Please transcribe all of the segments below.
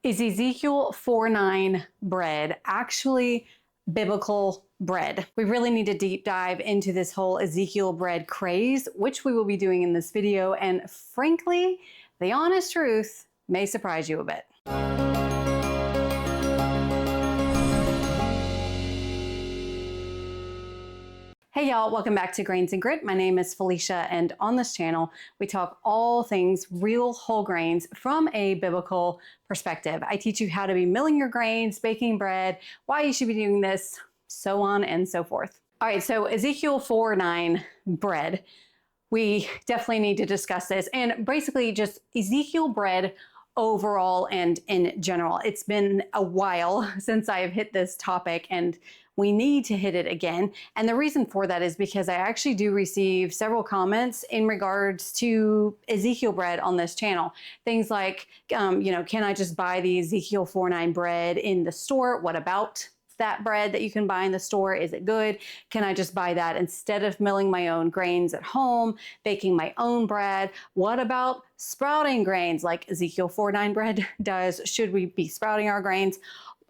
Is Ezekiel 4:9 bread actually biblical bread? We really need to deep dive into this whole Ezekiel bread craze, which we will be doing in this video. And frankly, the honest truth may surprise you a bit. Hey y'all, welcome back to Grains and Grit. My name is Felicia, and on this channel, we talk all things real whole grains from a biblical perspective. I teach you how to be milling your grains, baking bread, why you should be doing this, so on and so forth. All right, so Ezekiel 4:9 bread. We definitely need to discuss this, and basically just Ezekiel bread overall and in general. It's been a while since I've hit this topic, and we need to hit it again. And the reason for that is because I actually do receive several comments in regards to Ezekiel bread on this channel. Things like, can I just buy the Ezekiel 4:9 bread in the store? What about that bread that you can buy in the store? Is it good? Can I just buy that instead of milling my own grains at home, baking my own bread? What about sprouting grains like Ezekiel 4:9 bread does? Should we be sprouting our grains?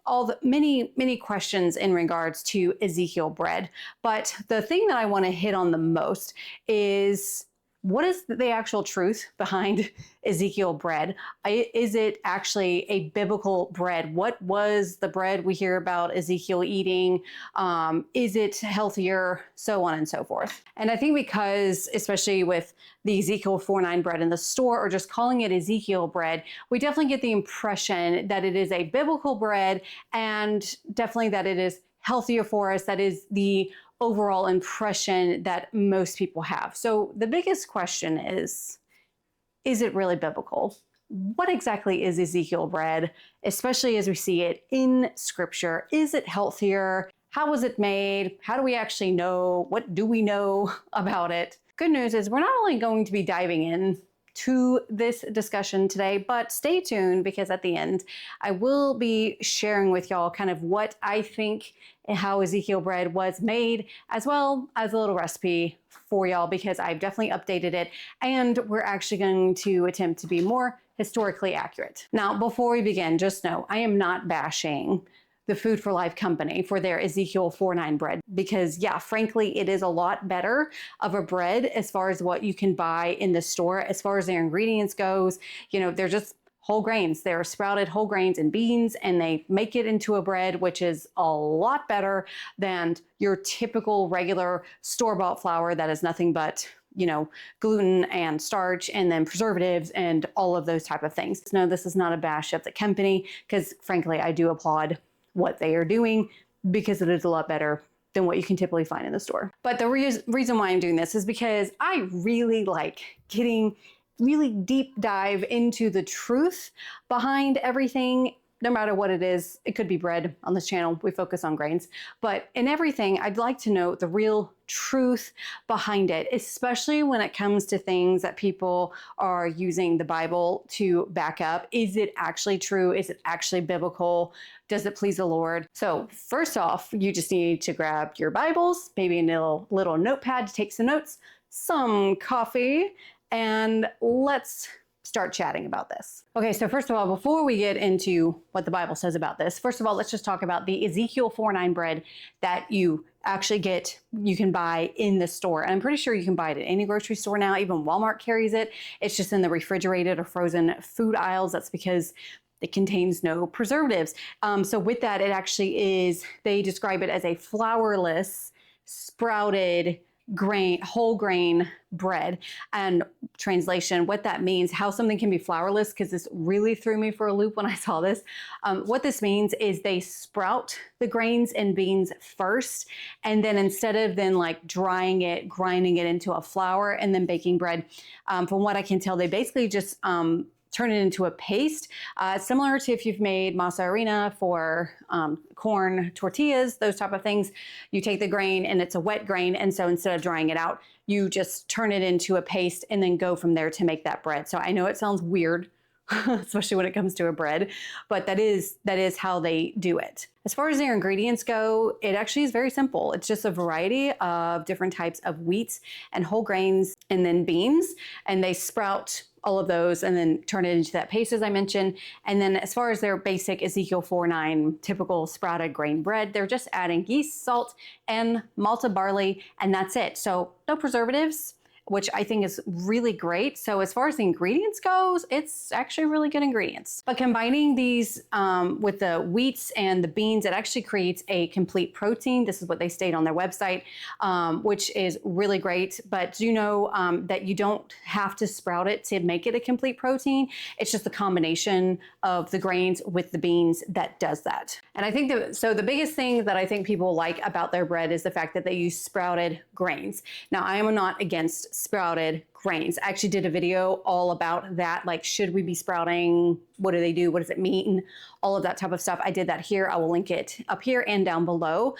All the many questions in regards to Ezekiel bread. But the thing that I want to hit on the most is, what is the actual truth behind Ezekiel bread? Is it actually a biblical bread? What was the bread we hear about Ezekiel eating? Is it healthier? So on and so forth. And I think because, especially with the Ezekiel 4:9 bread in the store, or just calling it Ezekiel bread, we definitely get the impression that it is a biblical bread, and definitely that it is healthier for us. That is the overall impression that most people have. So the biggest question is it really biblical? What exactly is Ezekiel bread, especially as we see it in scripture? Is it healthier? How was it made? How do we actually know? What do we know about it? Good news is we're not only going to be diving in to this discussion today, but stay tuned, because at the end, I will be sharing with y'all kind of what I think and how Ezekiel bread was made, as well as a little recipe for y'all, because I've definitely updated it, and we're actually going to attempt to be more historically accurate. Now, before we begin, just know I am not bashing the Food for Life company for their Ezekiel 4:9 bread, because yeah, frankly, it is a lot better of a bread as far as what you can buy in the store. As far as their ingredients goes, they're just whole grains. They're sprouted whole grains and beans, and they make it into a bread, which is a lot better than your typical regular store-bought flour that is nothing but gluten and starch and then preservatives and all of those type of things. No, this is not a bash of the company, because frankly, I do applaud what they are doing, because it is a lot better than what you can typically find in the store. But the reason why I'm doing this is because I really like getting really deep dive into the truth behind everything, no matter what it is. It could be bread. On this channel, we focus on grains, but in everything, I'd like to know the real truth behind it, especially when it comes to things that people are using the Bible to back up. Is it actually true? Is it actually biblical? Does it please the Lord? So first off, you just need to grab your Bibles, maybe a little notepad to take some notes, some coffee, and let's start chatting about this. Okay, so first of all, before we get into what the Bible says about this, first of all, let's just talk about the Ezekiel 4:9 bread that you actually you can buy in the store. And I'm pretty sure you can buy it at any grocery store now. Even Walmart carries it. It's just in the refrigerated or frozen food aisles. That's because it contains no preservatives. So with that, it actually is, they describe it as a flourless, sprouted whole grain bread. And translation, what that means, how something can be flourless, because this really threw me for a loop when I saw this. What this means is they sprout the grains and beans first, and then instead of like drying it, grinding it into a flour, and then baking bread, from what I can tell, they basically just turn it into a paste, similar to if you've made masa harina for corn tortillas, those type of things. You take the grain and it's a wet grain, and so instead of drying it out, you just turn it into a paste and then go from there to make that bread. So I know it sounds weird especially when it comes to a bread, but that is how they do it. As far as their ingredients go, it actually is very simple. It's just a variety of different types of wheats and whole grains and then beans, and they sprout all of those and then turn it into that paste as I mentioned. And then as far as their basic Ezekiel 4:9 typical sprouted grain bread, they're just adding yeast, salt, and malted barley, and that's it. So no preservatives, which I think is really great. So as far as the ingredients goes, it's actually really good ingredients. But combining these with the wheats and the beans, it actually creates a complete protein. This is what they state on their website, which is really great. But do know that you don't have to sprout it to make it a complete protein. It's just the combination of the grains with the beans that does that. And I think the biggest thing that I think people like about their bread is the fact that they use sprouted grains. Now, I am not against sprouted grains. I actually did a video all about that, like should we be sprouting? What do they do? What does it mean? All of that type of stuff. I did that here. I will link it up here and down below.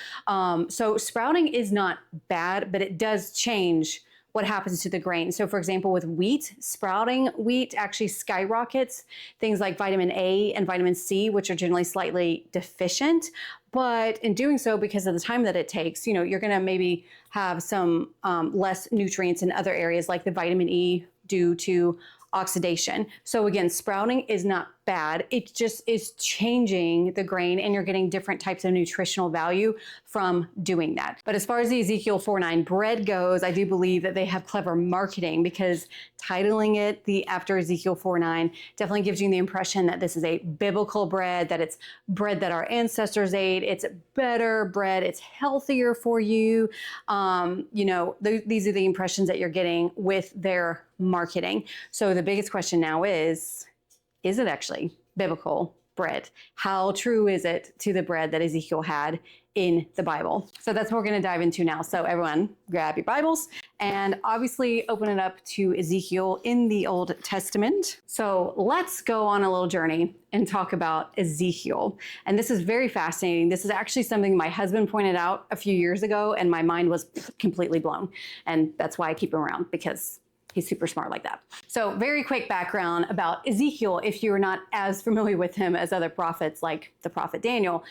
So sprouting is not bad, but it does change what happens to the grain. So for example, with wheat, sprouting wheat actually skyrockets things like vitamin A and vitamin C, which are generally slightly deficient. But in doing so, because of the time that it takes, you're gonna maybe have some less nutrients in other areas like the vitamin E due to oxidation. So again, sprouting is not bad. It just is changing the grain and you're getting different types of nutritional value from doing that. But as far as the Ezekiel 4:9 bread goes, I do believe that they have clever marketing because titling it the after Ezekiel 4:9 definitely gives you the impression that this is a biblical bread, that it's bread that our ancestors ate. It's better bread. It's healthier for you. These are the impressions that you're getting with their marketing. So the biggest question now is it actually biblical bread? How true is it to the bread that Ezekiel had in the Bible? So that's what we're going to dive into now. So everyone grab your Bibles and obviously open it up to Ezekiel in the Old Testament. So let's go on a little journey and talk about Ezekiel. And this is very fascinating. This is actually something my husband pointed out a few years ago and my mind was completely blown. And that's why I keep him around, because he's super smart like that. So very quick background about Ezekiel, if you're not as familiar with him as other prophets like the prophet Daniel.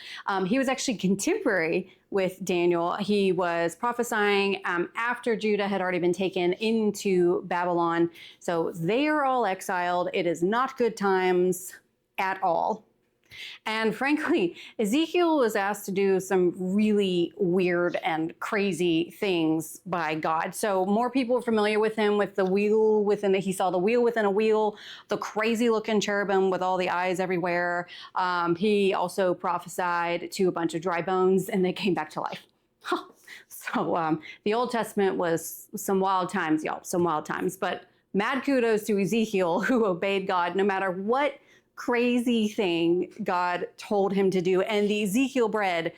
He was actually contemporary with Daniel. He was prophesying after Judah had already been taken into Babylon. So they are all exiled. It is not good times at all. And frankly, Ezekiel was asked to do some really weird and crazy things by God. So more people are familiar with him with the wheel he saw the wheel within a wheel, the crazy looking cherubim with all the eyes everywhere. He also prophesied to a bunch of dry bones and they came back to life. So the Old Testament was some wild times, y'all, some wild times. But mad kudos to Ezekiel who obeyed God no matter what crazy thing God told him to do. And the Ezekiel bread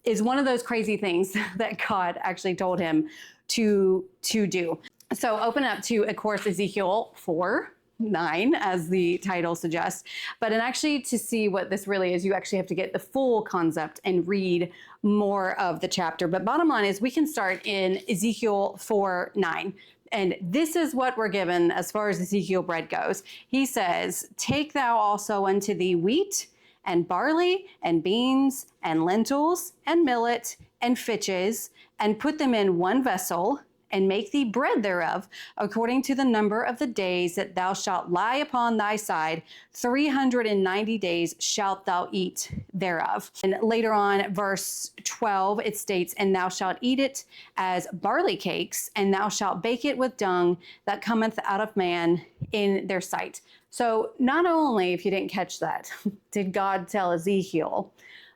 is one of those crazy things that God actually told him to do. So open up to, of course, Ezekiel 4:9, as the title suggests. But actually to see what this really is, you actually have to get the full concept and read more of the chapter. But bottom line is we can start in Ezekiel 4:9. And this is what we're given as far as Ezekiel bread goes. He says, "Take thou also unto thee wheat and barley and beans and lentils and millet and fitches, and put them in one vessel, and make thee bread thereof, according to the number of the days that thou shalt lie upon thy side. 390 days shalt thou eat thereof." And later on, verse 12, it states, "And thou shalt eat it as barley cakes, and thou shalt bake it with dung that cometh out of man in their sight." So not only, if you didn't catch that, did God tell Ezekiel,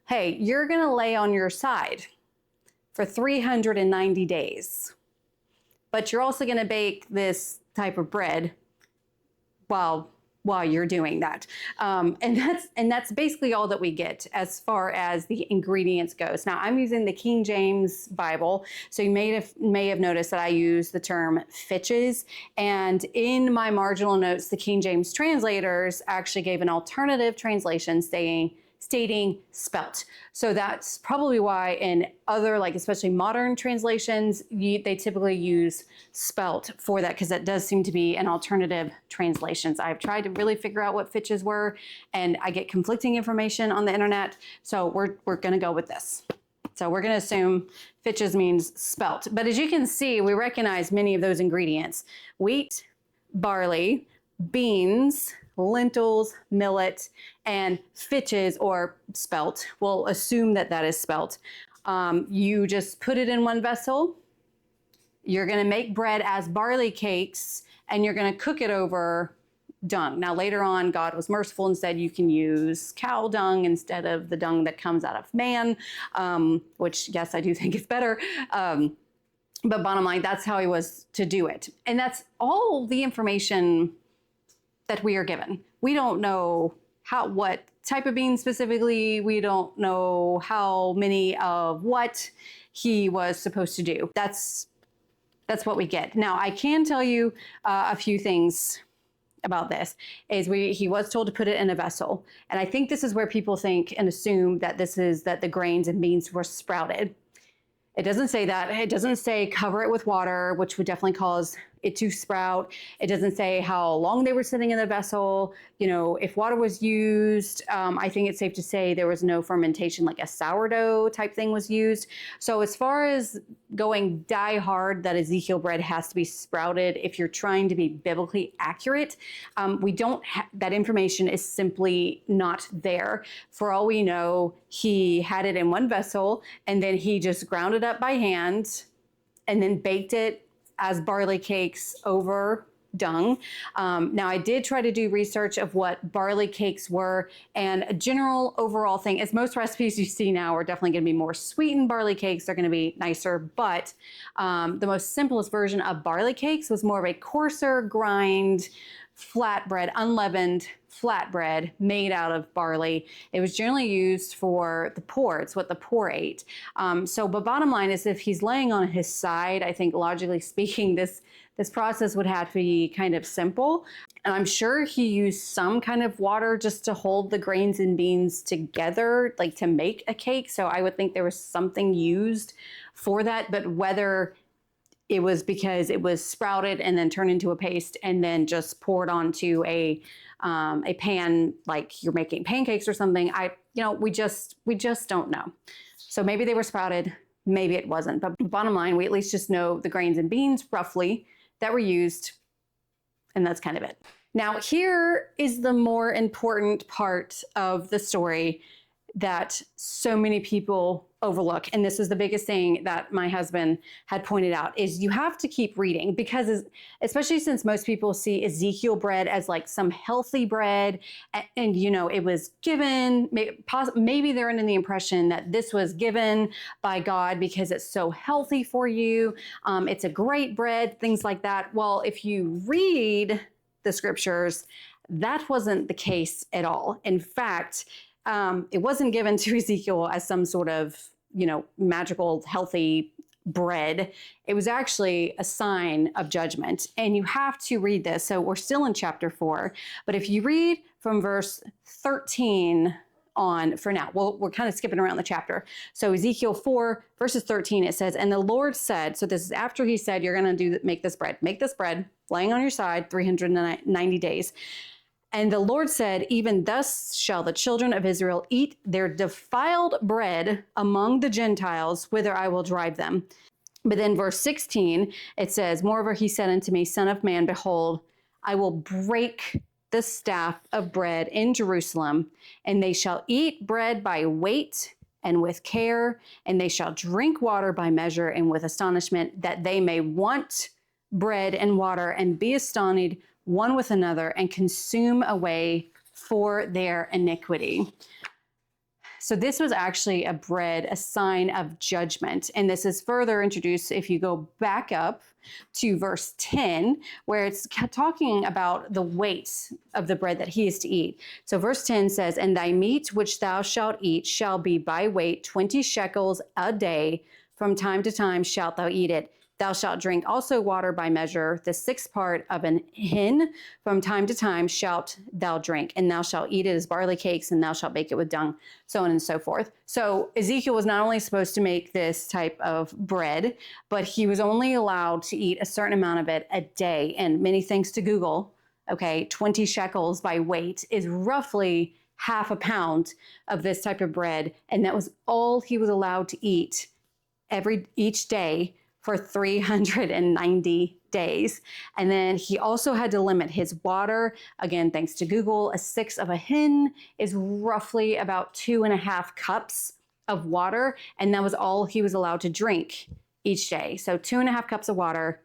hey, you're going to lay on your side for 390 days. But you're also going to bake this type of bread while you're doing that. And that's basically all that we get as far as the ingredients goes. Now I'm using the King James Bible. So you may have noticed that I use the term fitches. And in my marginal notes, the King James translators actually gave an alternative translation saying stating spelt. So that's probably why in other, like especially modern translations, they typically use spelt for that, because that does seem to be an alternative translations. I've tried to really figure out what fitches were, and I get conflicting information on the internet. So we're gonna go with this. So we're gonna assume fitches means spelt. But as you can see, we recognize many of those ingredients: wheat, barley, beans, lentils, millet, and fitches or spelt. We'll assume that that is spelt. You just put it in one vessel. You're gonna make bread as barley cakes, and you're gonna cook it over dung. Now later on, God was merciful and said you can use cow dung instead of the dung that comes out of man, which yes, I do think is better. But bottom line, that's how he was to do it. And that's all the information that we are given. We don't know what type of beans specifically. We don't know how many of what he was supposed to do. That's what we get. Now, I can tell you a few things about this. He was told to put it in a vessel. And I think this is where people think and assume that that the grains and beans were sprouted. It doesn't say that. It doesn't say cover it with water, which would definitely cause it to sprout. It doesn't say how long they were sitting in the vessel. You know, if water was used, I think it's safe to say there was no fermentation, like a sourdough type thing was used. So as far as going die hard that Ezekiel bread has to be sprouted, if you're trying to be biblically accurate, we don't that information is simply not there. For all we know, he had it in one vessel and then he just ground it up by hand and then baked it as barley cakes over dung. Now I did try to do research of what barley cakes were, and a general overall thing is most recipes you see now are definitely going to be more sweetened barley cakes. They're going to be nicer, but the most simplest version of barley cakes was more of a coarser grind flatbread, unleavened flatbread made out of barley. It was generally used for the poor. It's what the poor ate. But bottom line is, if he's laying on his side, I think logically speaking, this process would have to be kind of simple. And I'm sure he used some kind of water just to hold the grains and beans together, like to make a cake. So I would think there was something used for that, but whether it was because it was sprouted and then turned into a paste and then just poured onto a pan like you're making pancakes or something, we just don't know. So maybe they were sprouted, maybe it wasn't. But bottom line, we at least just know the grains and beans roughly that were used, and that's kind of it. Now here is the more important part of the story that so many people overlook. And this is the biggest thing that my husband had pointed out, is you have to keep reading, because especially since most people see Ezekiel bread as like some healthy bread, and it was given, maybe they're under the impression that this was given by God because it's so healthy for you. It's a great bread, things like that. Well, if you read the scriptures, that wasn't the case at all. In fact, it wasn't given to Ezekiel as some sort of, magical, healthy bread. It was actually a sign of judgment. And you have to read this. So we're still in chapter 4, but if you read from verse 13 on for now, we're kind of skipping around the chapter. So Ezekiel 4 verses 13, it says, and the Lord said, so this is after he said, you're going to make this bread, laying on your side 390 days. And the Lord said, even thus shall the children of Israel eat their defiled bread among the Gentiles, whither I will drive them. But then verse 16, it says, moreover, he said unto me, son of man, behold, I will break the staff of bread in Jerusalem, and they shall eat bread by weight and with care, and they shall drink water by measure and with astonishment, that they may want bread and water and be astonished one with another and consume away for their iniquity. So this was actually a bread, a sign of judgment. And this is further introduced if you go back up to verse 10, where it's talking about the weight of the bread that he is to eat. So verse 10 says, and thy meat which thou shalt eat shall be by weight 20 shekels a day. From time to time shalt thou eat it. Thou shalt drink also water by measure. The sixth part of an hin from time to time shalt thou drink, and thou shalt eat it as barley cakes, and thou shalt bake it with dung, so on and so forth. So Ezekiel was not only supposed to make this type of bread, but he was only allowed to eat a certain amount of it a day. And many thanks to Google, okay, 20 shekels by weight is roughly half a pound of this type of bread. And that was all he was allowed to eat each day for 390 days. And then he also had to limit his water. Again, thanks to Google, a sixth of a hin is roughly about 2.5 cups of water. And that was all he was allowed to drink each day. So 2.5 cups of water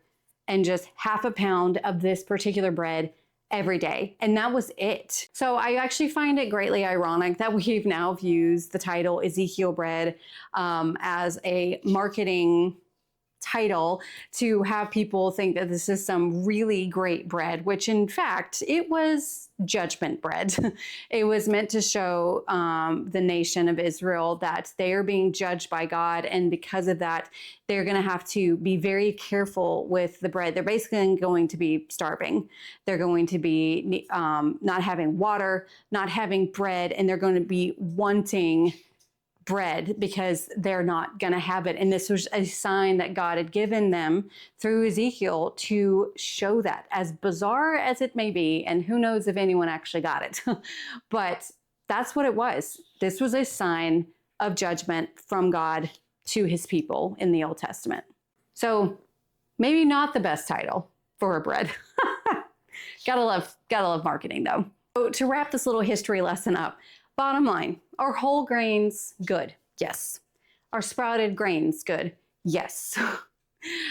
and just half a pound of this particular bread every day. And that was it. So I actually find it greatly ironic that we've now used the title Ezekiel Bread as a marketing title to have people think that this is some really great bread, which in fact, it was judgment bread. It was meant to show the nation of Israel that they are being judged by God. And because of that, they're going to have to be very careful with the bread. They're basically going to be starving. They're going to be not having water, not having bread, and they're going to be wanting bread because they're not going to have it. And this was a sign that God had given them through Ezekiel to show that, as bizarre as it may be. And who knows if anyone actually got it, but that's what it was. This was a sign of judgment from God to his people in the Old Testament. So maybe not the best title for a bread. Gotta love marketing though. So to wrap this little history lesson up, bottom line, are whole grains good? Yes. Are sprouted grains good? Yes.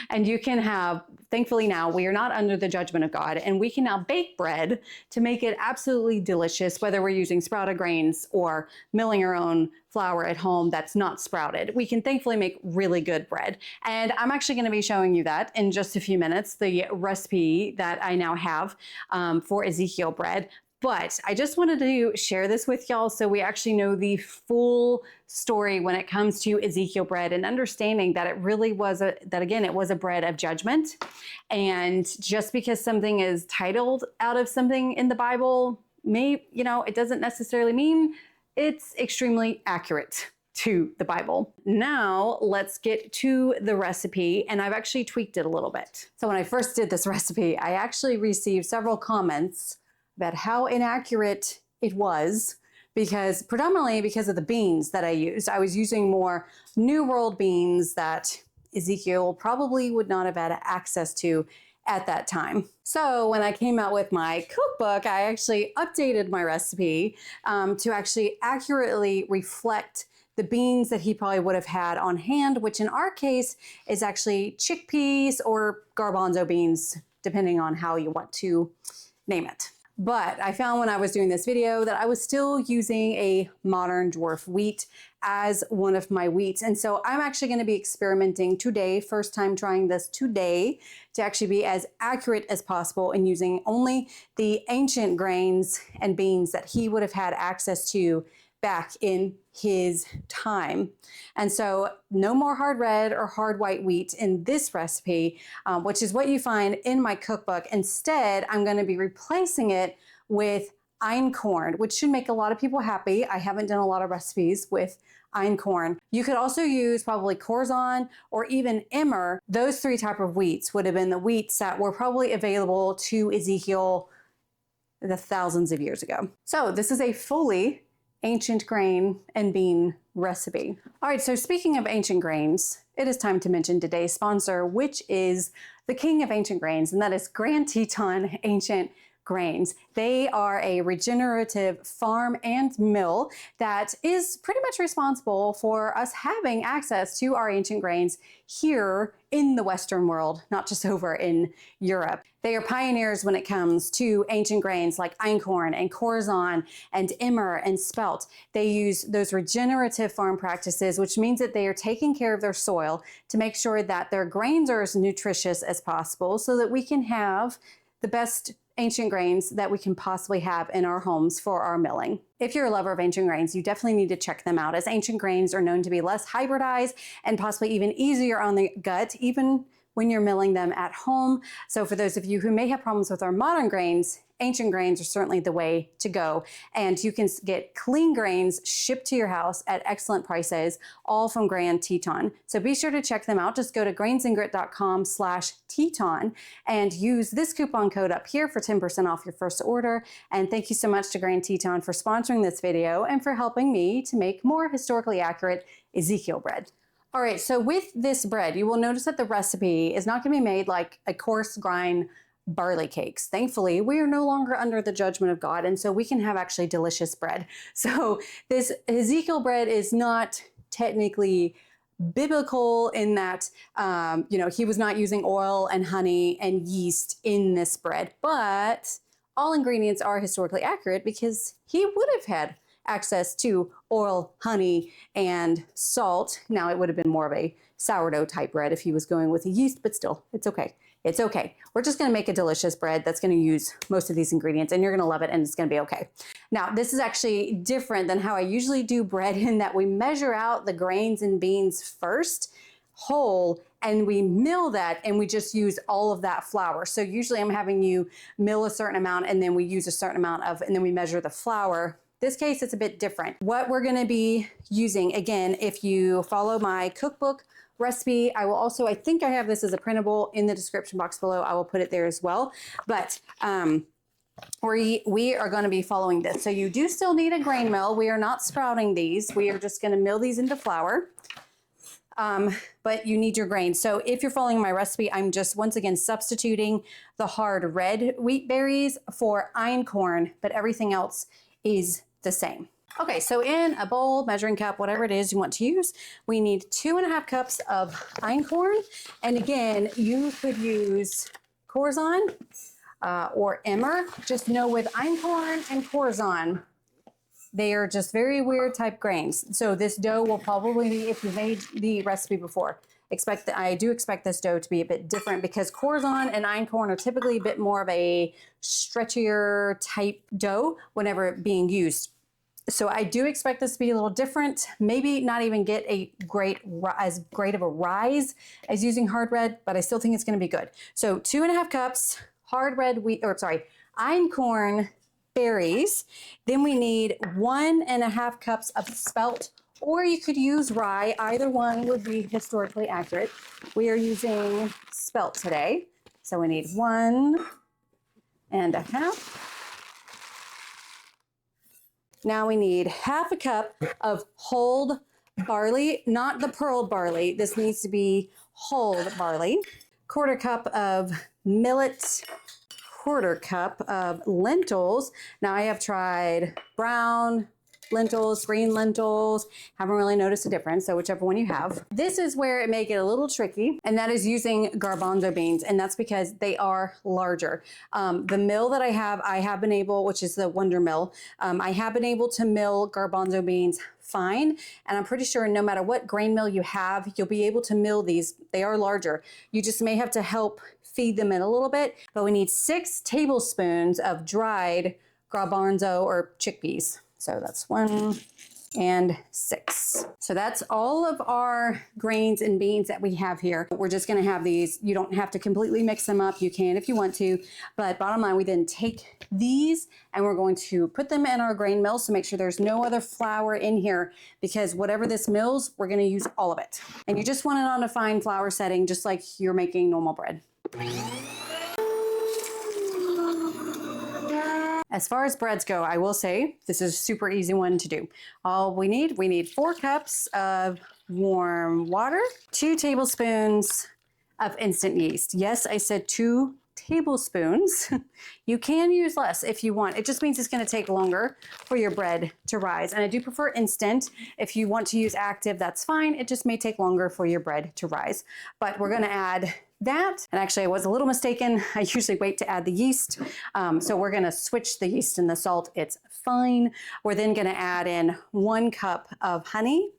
And you can have, thankfully now, we are not under the judgment of God, and we can now bake bread to make it absolutely delicious, whether we're using sprouted grains or milling our own flour at home that's not sprouted. We can thankfully make really good bread. And I'm actually going to be showing you that in just a few minutes, the recipe that I now have for Ezekiel bread. But I just wanted to share this with y'all so we actually know the full story when it comes to Ezekiel bread, and understanding that it really was it was a bread of judgment. And just because something is titled out of something in the Bible, it doesn't necessarily mean it's extremely accurate to the Bible. Now let's get to the recipe, and I've actually tweaked it a little bit. So when I first did this recipe, I actually received several comments about how inaccurate it was, predominantly because of the beans that I used. I was using more New World beans that Ezekiel probably would not have had access to at that time. So when I came out with my cookbook, I actually updated my recipe to actually accurately reflect the beans that he probably would have had on hand, which in our case is actually chickpeas or garbanzo beans, depending on how you want to name it. But I found when I was doing this video that I was still using a modern dwarf wheat as one of my wheats. And so I'm actually going to be experimenting today, first time trying this today, to actually be as accurate as possible and using only the ancient grains and beans that he would have had access to back in his time. And so no more hard red or hard white wheat in this recipe, which is what you find in my cookbook. Instead, I'm going to be replacing it with einkorn, which should make a lot of people happy. I haven't done a lot of recipes with einkorn. You could also use probably korzon or even emmer. Those three type of wheats would have been the wheats that were probably available to Ezekiel the thousands of years ago. So this is a fully ancient grain and bean recipe. All right, so speaking of ancient grains, it is time to mention today's sponsor, which is the king of ancient grains, and that is Grand Teton Ancient Grains. They are a regenerative farm and mill that is pretty much responsible for us having access to our ancient grains here in the Western world, not just over in Europe. They are pioneers when it comes to ancient grains like einkorn and korzon and emmer and spelt. They use those regenerative farm practices, which means that they are taking care of their soil to make sure that their grains are as nutritious as possible so that we can have the best ancient grains that we can possibly have in our homes for our milling. If you're a lover of ancient grains, you definitely need to check them out, as ancient grains are known to be less hybridized and possibly even easier on the gut, even when you're milling them at home. So for those of you who may have problems with our modern grains, ancient grains are certainly the way to go. And you can get clean grains shipped to your house at excellent prices, all from Grand Teton. So be sure to check them out. Just go to grainsandgrit.com/Teton and use this coupon code up here for 10% off your first order. And thank you so much to Grand Teton for sponsoring this video and for helping me to make more historically accurate Ezekiel bread. All right, so with this bread, you will notice that the recipe is not going to be made like a coarse grind barley cakes. Thankfully, we are no longer under the judgment of God, and so we can have actually delicious bread. So this Ezekiel bread is not technically biblical in that, he was not using oil and honey and yeast in this bread, but all ingredients are historically accurate because he would have had access to oil, honey, and salt. Now, it would have been more of a sourdough type bread if he was going with the yeast, but still, it's okay. It's okay. We're just going to make a delicious bread that's going to use most of these ingredients, and you're going to love it, and it's going to be okay. Now, this is actually different than how I usually do bread in that we measure out the grains and beans first, whole, and we mill that, and we just use all of that flour. So usually I'm having you mill a certain amount, and then we use a certain amount of, and then we measure the flour. This case, it's a bit different. What we're going to be using, again, if you follow my cookbook recipe, I will also, I think I have this as a printable in the description box below. I will put it there as well. But we are going to be following this. So you do still need a grain mill. We are not sprouting these. We are just going to mill these into flour. But you need your grain. So if you're following my recipe, I'm just once again substituting the hard red wheat berries for einkorn, but everything else is the same. Okay, so in a bowl, measuring cup, whatever it is you want to use, we need 2.5 cups of einkorn. And again, you could use Corzon or emmer. Just know with einkorn and Corzon, they are just very weird type grains. So this dough will probably be, if you made the recipe before, I do expect this dough to be a bit different because Corzon and einkorn are typically a bit more of a stretchier type dough whenever being used. So I do expect this to be a little different, maybe not even get as great of a rise as using hard red, but I still think it's going to be good. So 2.5 cups hard red wheat, einkorn berries. Then we need 1.5 cups of spelt, or you could use rye. Either one would be historically accurate. We are using spelt today. So we need 1.5. Now we need 1/2 cup of hulled barley, not the pearled barley. This needs to be hulled barley. 1/4 cup of millet. 1/4 cup of lentils. Now I have tried brown lentils, green lentils, haven't really noticed a difference, so whichever one you have. This is where it may get a little tricky, and that is using garbanzo beans, and that's because they are larger. The mill that I have been able, which is the Wonder Mill, I have been able to mill garbanzo beans fine, and I'm pretty sure no matter what grain mill you have, you'll be able to mill these. They are larger. You just may have to help feed them in a little bit, but we need 6 tablespoons of dried garbanzo or chickpeas. So that's 1 and 6. So that's all of our grains and beans that we have here. We're just going to have these. You don't have to completely mix them up. You can if you want to, but bottom line, we then take these and we're going to put them in our grain mill. So make sure there's no other flour in here, because whatever this mills, we're going to use all of it. And you just want it on a fine flour setting, just like you're making normal bread. As far as breads go, I will say this is a super easy one to do. All we need 4 cups of warm water, 2 tablespoons of instant yeast. Yes, I said 2 tablespoons. You can use less if you want. It just means it's going to take longer for your bread to rise. And I do prefer instant. If you want to use active, that's fine. It just may take longer for your bread to rise. But we're going to add that. And actually, I was a little mistaken. I usually wait to add the yeast. So we're going to switch the yeast and the salt. It's fine. We're then going to add in 1 cup of honey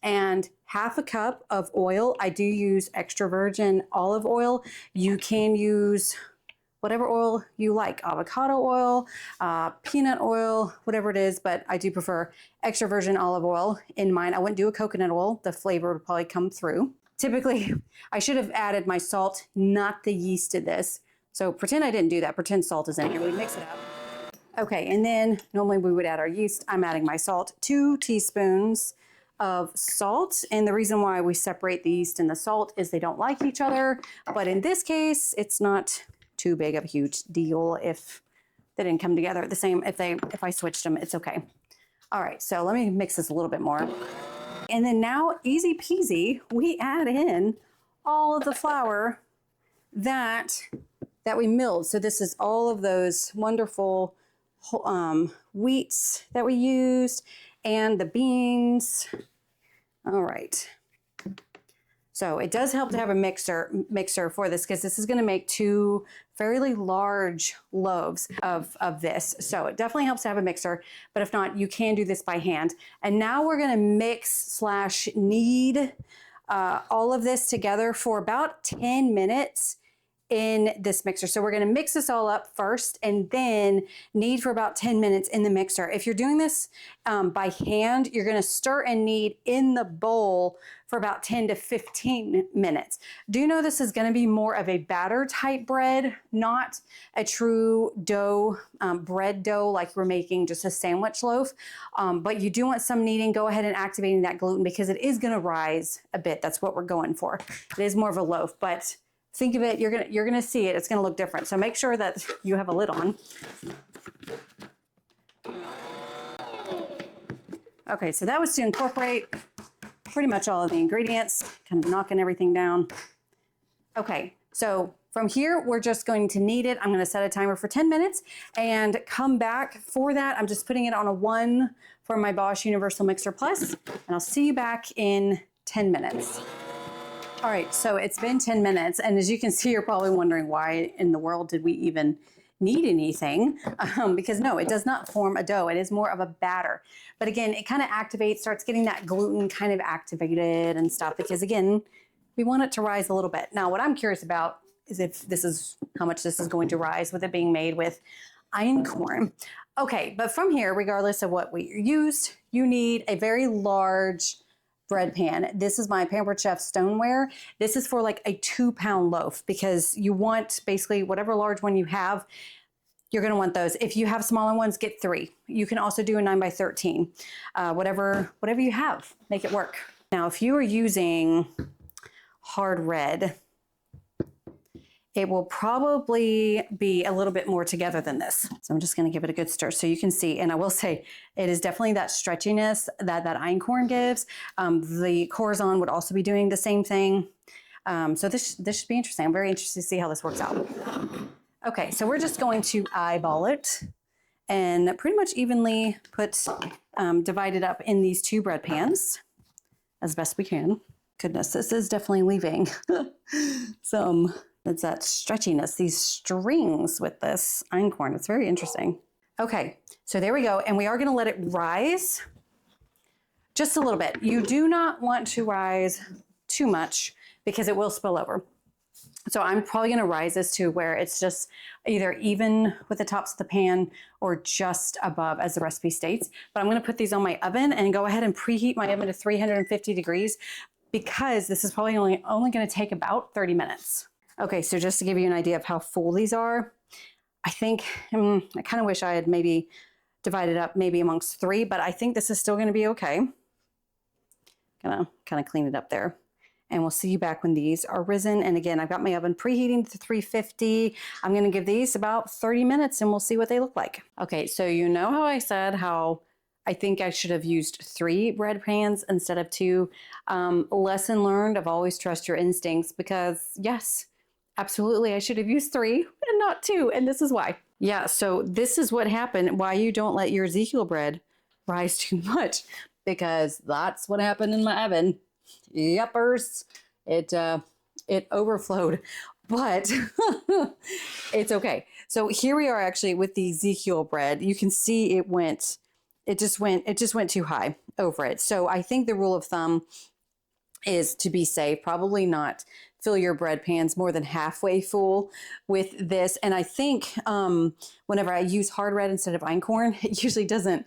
and 1/2 cup of oil. I do use extra virgin olive oil. You can use whatever oil you like, avocado oil, peanut oil, whatever it is, but I do prefer extra virgin olive oil in mine. I wouldn't do a coconut oil. The flavor would probably come through. typically, I should have added my salt, not the yeast to this. So pretend I didn't do that. Pretend salt is in here. We mix it up. Okay, and then normally we would add our yeast. I'm adding my salt, 2 teaspoons of salt. And the reason why we separate the yeast and the salt is they don't like each other. But in this case, it's not too big of a huge deal if they didn't come together the same. If I switched them, it's okay. All right, so let me mix this a little bit more. And then now, easy peasy, we add in all of the flour that we milled. So this is all of those wonderful wheats that we used and the beans. All right. So it does help to have a mixer for this, because this is going to make 2 fairly large loaves of this. So it definitely helps to have a mixer, but if not, you can do this by hand. And now we're going to mix / knead all of this together for about 10 minutes in this mixer. So we're going to mix this all up first and then knead for about 10 minutes in the mixer. If you're doing this by hand, you're going to stir and knead in the bowl for about 10 to 15 minutes. Do know this is going to be more of a batter type bread, not a true dough, bread dough like we're making just a sandwich loaf. But you do want some kneading. Go ahead and activating that gluten, because it is going to rise a bit. That's what we're going for. It is more of a loaf, but think of it, you're gonna see it. It's gonna look different. So make sure that you have a lid on. Okay, so that was to incorporate pretty much all of the ingredients, kind of knocking everything down. Okay, so from here, we're just going to knead it. I'm gonna set a timer for 10 minutes and come back for that. I'm just putting it on a 1 for my Bosch Universal Mixer Plus, and I'll see you back in 10 minutes. All right, so it's been 10 minutes, and as you can see, you're probably wondering why in the world did we even need anything? Because no, it does not form a dough. It is more of a batter. But again, it kind of activates, starts getting that gluten kind of activated and stuff, because again, we want it to rise a little bit. Now, what I'm curious about is how much this is going to rise with it being made with einkorn. Okay, but from here, regardless of what we used, you need a very large bread pan. This is my Pampered Chef stoneware. This is for like a 2-pound loaf, because you want basically whatever large one you have, you're going to want those. If you have smaller ones, get 3. You can also do a 9 by 13. Whatever you have, make it work. Now, if you are using hard red, it will probably be a little bit more together than this. So I'm just going to give it a good stir so you can see. And I will say, it is definitely that stretchiness that einkorn gives. The Corazon would also be doing the same thing. So this should be interesting. I'm very interested to see how this works out. Okay, so we're just going to eyeball it and pretty much evenly divide it up in these 2 bread pans as best we can. Goodness, this is definitely leaving some. It's that stretchiness, these strings with this einkorn. It's very interesting. Okay, so there we go. And we are going to let it rise just a little bit. You do not want to rise too much, because it will spill over. So I'm probably going to rise this to where it's just either even with the tops of the pan or just above, as the recipe states. But I'm going to put these on my oven and go ahead and preheat my oven to 350 degrees, because this is probably only going to take about 30 minutes. Okay, so just to give you an idea of how full these are, I think, I kind of wish I had maybe divided up maybe amongst 3, but I think this is still going to be okay. Gonna kind of clean it up there. And we'll see you back when these are risen. And again, I've got my oven preheating to 350. I'm going to give these about 30 minutes and we'll see what they look like. Okay, so you know how I said how I think I should have used 3 bread pans instead of 2. Lesson learned, I've always trust your instincts, because yes, absolutely, I should have used 3 and not 2, and this is why. Yeah, so this is what happened, why you don't let your Ezekiel bread rise too much, because that's what happened in my oven. Yuppers, it overflowed, but it's okay. So here we are actually with the Ezekiel bread. You can see it just went too high over it. So I think the rule of thumb is to be safe, probably not fill your bread pans more than halfway full with this. And I think whenever I use hard red instead of einkorn, it usually doesn't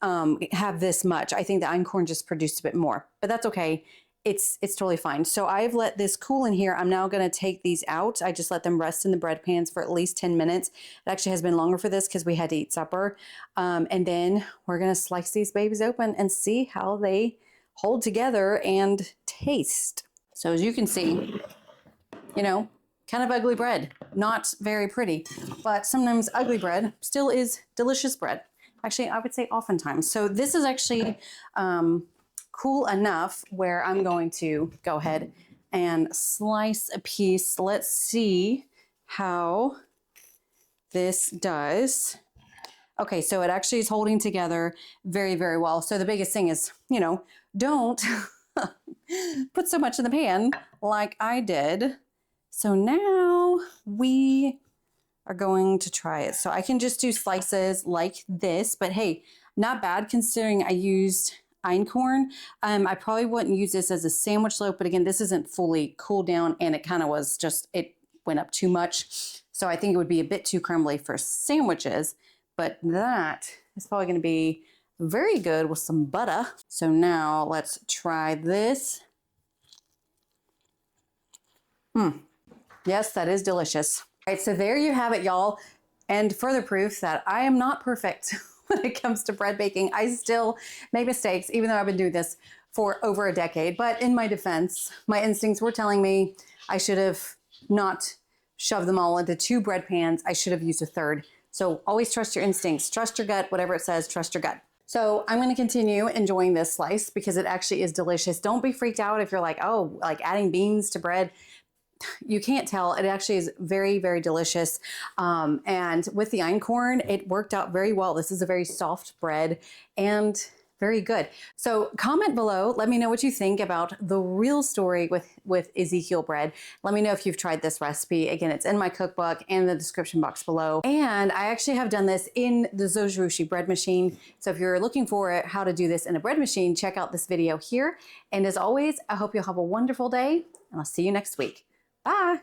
have this much. I think the einkorn just produced a bit more, but that's okay. it's totally fine. So I've let this cool in here. I'm now going to take these out. I just let them rest in the bread pans for at least 10 minutes. It actually has been longer for this because we had to eat supper. And then we're going to slice these babies open and see how they hold together and taste. So as you can see, you know, kind of ugly bread, not very pretty, but sometimes ugly bread still is delicious bread. Actually, I would say oftentimes. So this is actually cool enough where I'm going to go ahead and slice a piece. Let's see how this does. Okay, so it actually is holding together very, very well. So the biggest thing is, you know, don't put so much in the pan like I did. So now we are going to try it. So I can just do slices like this, but hey, not bad considering I used einkorn. I probably wouldn't use this as a sandwich loaf, but again, this isn't fully cooled down and it kind of was just, it went up too much. So I think it would be a bit too crumbly for sandwiches, but that is probably going to be very good with some butter. So now let's try this. Yes, that is delicious. All right, so there you have it, y'all. And further proof that I am not perfect when it comes to bread baking. I still make mistakes, even though I've been doing this for over a decade. But in my defense, my instincts were telling me I should have not shoved them all into 2 bread pans. I should have used a 3rd. So always trust your instincts, trust your gut, whatever it says, trust your gut. So I'm going to continue enjoying this slice because it actually is delicious. Don't be freaked out if you're like, oh, like adding beans to bread. You can't tell. It actually is very, very delicious. And with the einkorn, it worked out very well. This is a very soft bread and very good. So comment below. Let me know what you think about the real story with Ezekiel Bread. Let me know if you've tried this recipe. Again, it's in my cookbook and the description box below. And I actually have done this in the Zojirushi bread machine. So if you're looking for how to do this in a bread machine, check out this video here. And as always, I hope you'll have a wonderful day and I'll see you next week. Bye.